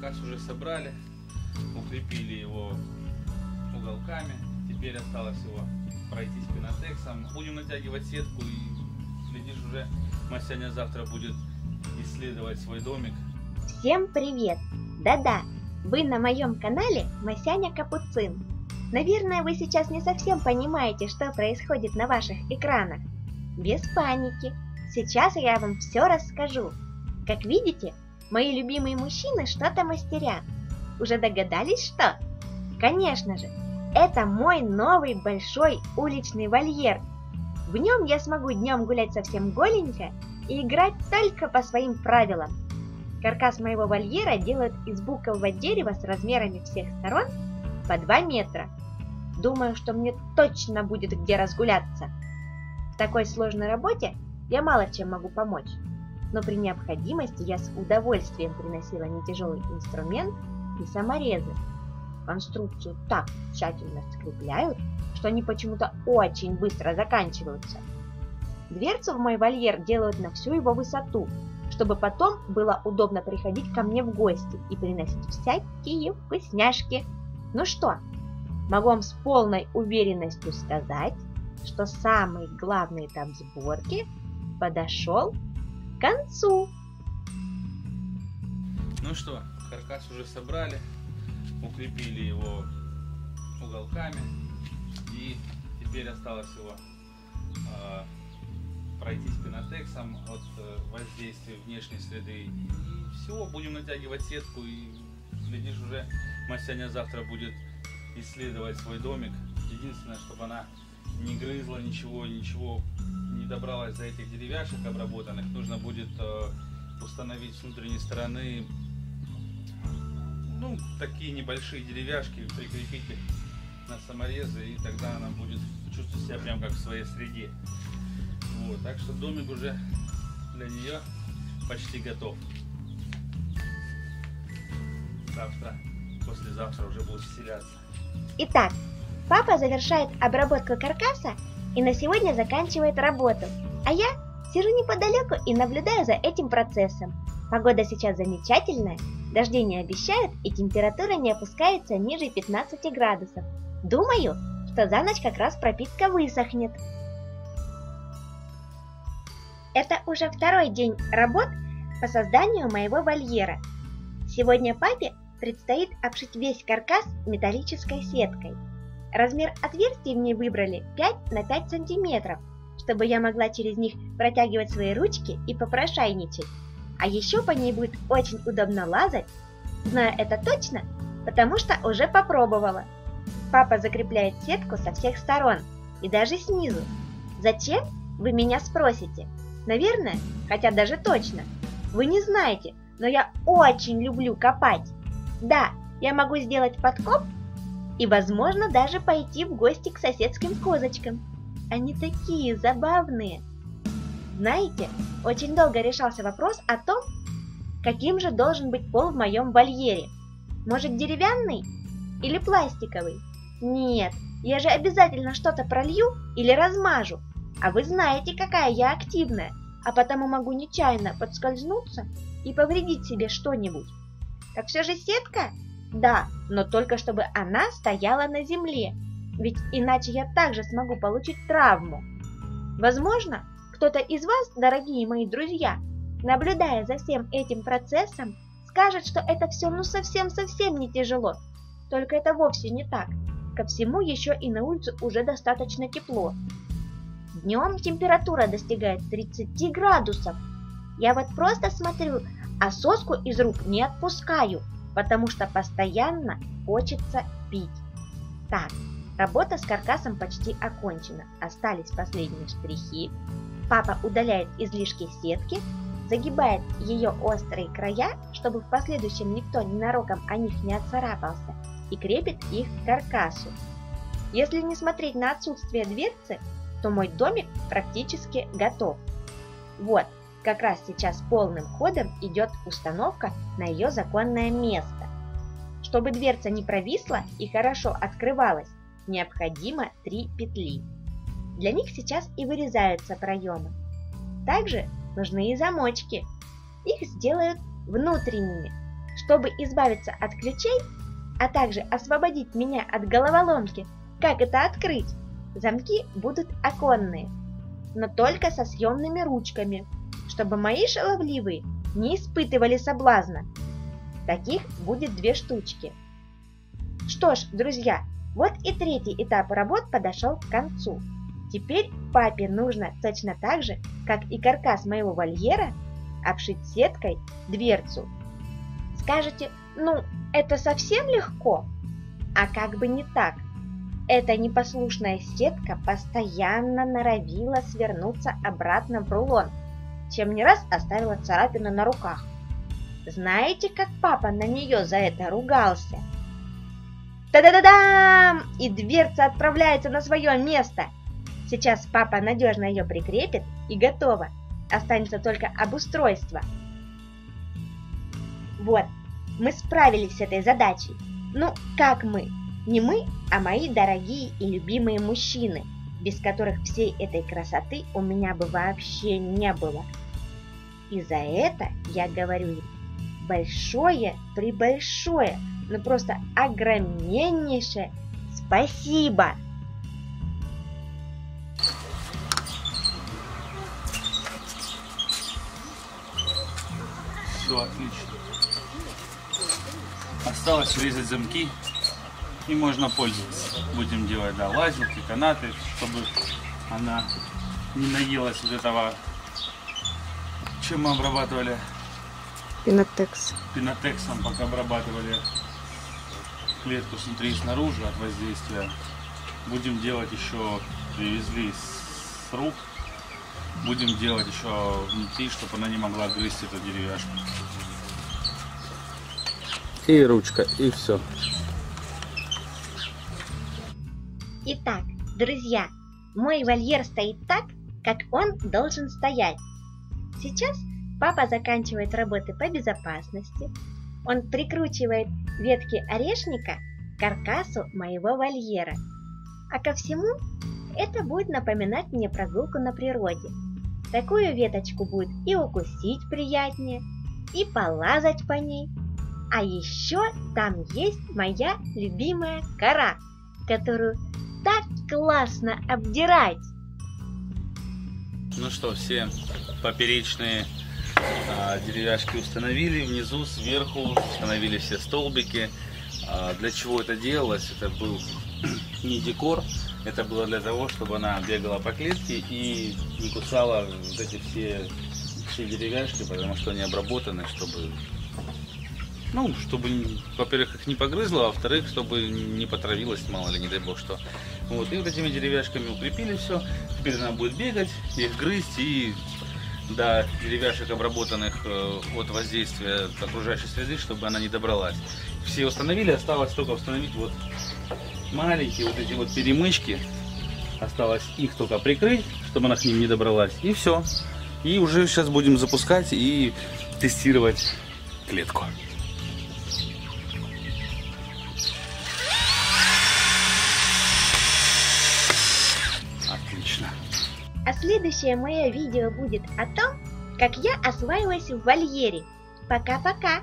Каркас уже собрали, укрепили его уголками. Теперь осталось его пройтись пинотексом. Будем натягивать сетку и, глядишь, уже Масяня завтра будет исследовать свой домик. Всем привет! Да-да, вы на моем канале Масяня Капуцин. Наверное, вы сейчас не совсем понимаете, что происходит на ваших экранах. Без паники. Сейчас я вам все расскажу. Как видите, мои любимые мужчины что-то мастерят. Уже догадались, что? Конечно же, это мой новый большой уличный вольер. В нем я смогу днем гулять совсем голенько и играть только по своим правилам. Каркас моего вольера делают из букового дерева с размерами всех сторон по 2 метра. Думаю, что мне точно будет где разгуляться. В такой сложной работе я мало чем могу помочь, но при необходимости я с удовольствием приносила нетяжелый инструмент и саморезы. Конструкцию так тщательно скрепляют, что они почему-то очень быстро заканчиваются. Дверцу в мой вольер делают на всю его высоту, чтобы потом было удобно приходить ко мне в гости и приносить всякие вкусняшки. Ну что, могу вам с полной уверенностью сказать, что самый главный этап сборки подошел к концу. Ну что, каркас уже собрали, укрепили его уголками, и теперь осталось его пройтись пинотексом от воздействия внешней среды. И все, будем натягивать сетку, и, глядишь, уже Масяня завтра будет исследовать свой домик. Единственное, чтобы она не грызла ничего не добралась до этих деревяшек обработанных, нужно будет установить с внутренней стороны такие небольшие деревяшки, прикрепить их на саморезы, и тогда она будет чувствовать себя прям как в своей среде. Вот, так что домик уже для нее почти готов. Завтра, послезавтра уже будет вселяться. Итак, папа завершает обработку каркаса и на сегодня заканчивает работу, а я сижу неподалеку и наблюдаю за этим процессом. Погода сейчас замечательная, дождей не обещают и температура не опускается ниже 15 градусов. Думаю, что за ночь как раз пропитка высохнет. Это уже второй день работ по созданию моего вольера. Сегодня папе предстоит обшить весь каркас металлической сеткой. Размер отверстий в ней выбрали 5 на 5 сантиметров, чтобы я могла через них протягивать свои ручки и попрошайничать. А еще по ней будет очень удобно лазать. Знаю это точно, потому что уже попробовала. Папа закрепляет сетку со всех сторон и даже снизу. Зачем, вы меня спросите? Наверное, хотя даже точно. Вы не знаете, но я очень люблю копать. Да, я могу сделать подкоп и, возможно, даже пойти в гости к соседским козочкам. Они такие забавные. Знаете, очень долго решался вопрос о том, каким же должен быть пол в моем вольере. Может, деревянный или пластиковый? Нет, я же обязательно что-то пролью или размажу. А вы знаете, какая я активная, а потому могу нечаянно подскользнуться и повредить себе что-нибудь. Так все же сетка? Да, но только чтобы она стояла на земле, ведь иначе я также смогу получить травму. Возможно, кто-то из вас, дорогие мои друзья, наблюдая за всем этим процессом, скажет, что это все совсем не тяжело. Только это вовсе не так. Ко всему еще и на улице уже достаточно тепло. Днем температура достигает 30 градусов. Я вот просто смотрю, а соску из рук не отпускаю, потому что постоянно хочется пить. Так, работа с каркасом почти окончена. Остались последние штрихи. Папа удаляет излишки сетки, загибает ее острые края, чтобы в последующем никто ненароком о них не отцарапался, и крепит их к каркасу. Если не смотреть на отсутствие дверцы, то мой домик практически готов. Вот, как раз сейчас полным ходом идет установка на ее законное место. Чтобы дверца не провисла и хорошо открывалась, необходимо 3 петли. Для них сейчас и вырезаются проемы. Также нужны и замочки. Их сделают внутренними. Чтобы избавиться от ключей, а также освободить меня от головоломки, как это открыть, замки будут оконные, но только со съемными ручками, чтобы мои шаловливые не испытывали соблазна. Таких будет 2 штучки. Что ж, друзья, вот и 3-й этап работ подошел к концу. Теперь папе нужно точно так же, как и каркас моего вольера, обшить сеткой дверцу. Скажете, ну, это совсем легко? А как бы не так. Эта непослушная сетка постоянно норовила свернуться обратно в рулон, чем не раз оставила царапины на руках. Знаете, как папа на нее за это ругался? Та-да-да-дам! И дверца отправляется на свое место. Сейчас папа надежно ее прикрепит и готово. Останется только обустройство. Вот, мы справились с этой задачей. Ну, как мы? Не мы, а мои дорогие и любимые мужчины, без которых всей этой красоты у меня бы вообще не было. И за это я говорю им большое-пребольшое, ну просто огромнейшее спасибо! Все отлично. Осталось врезать замки и можно пользоваться. Будем делать, да, лазилки, канаты, чтобы она не наелась вот этого, чем мы обрабатывали. Пинотекс. Пинотексом, пока обрабатывали клетку снутри и снаружи от воздействия. Будем делать еще, привезли с рук, будем делать еще внутри, чтобы она не могла грызть эту деревяшку. И ручка, и все. Итак, друзья, мой вольер стоит так, как он должен стоять. Сейчас папа заканчивает работы по безопасности. Он прикручивает ветки орешника к каркасу моего вольера. А ко всему, это будет напоминать мне прогулку на природе. Такую веточку будет и укусить приятнее, и полазать по ней. А еще там есть моя любимая кора, которую так классно обдирать. Ну что, все поперечные деревяшки установили, внизу, сверху установили все столбики. Для чего это делалось? Это был не декор, это было для того, чтобы она бегала по клетке и не кусала вот эти все деревяшки, потому что они обработаны, чтобы, ну, чтобы, во-первых, их не погрызло, а во-вторых, чтобы не потравилась, мало ли, не дай бог что. Вот, и вот этими деревяшками укрепили все. Теперь она будет бегать, их грызть и до деревяшек, обработанных от воздействия окружающей среды, чтобы она не добралась. Все установили, осталось только установить вот маленькие вот эти вот перемычки. Осталось их только прикрыть, чтобы она к ним не добралась. И все. И уже сейчас будем запускать и тестировать клетку. Отлично. А следующее мое видео будет о том, как я осваиваюсь в вольере. Пока-пока!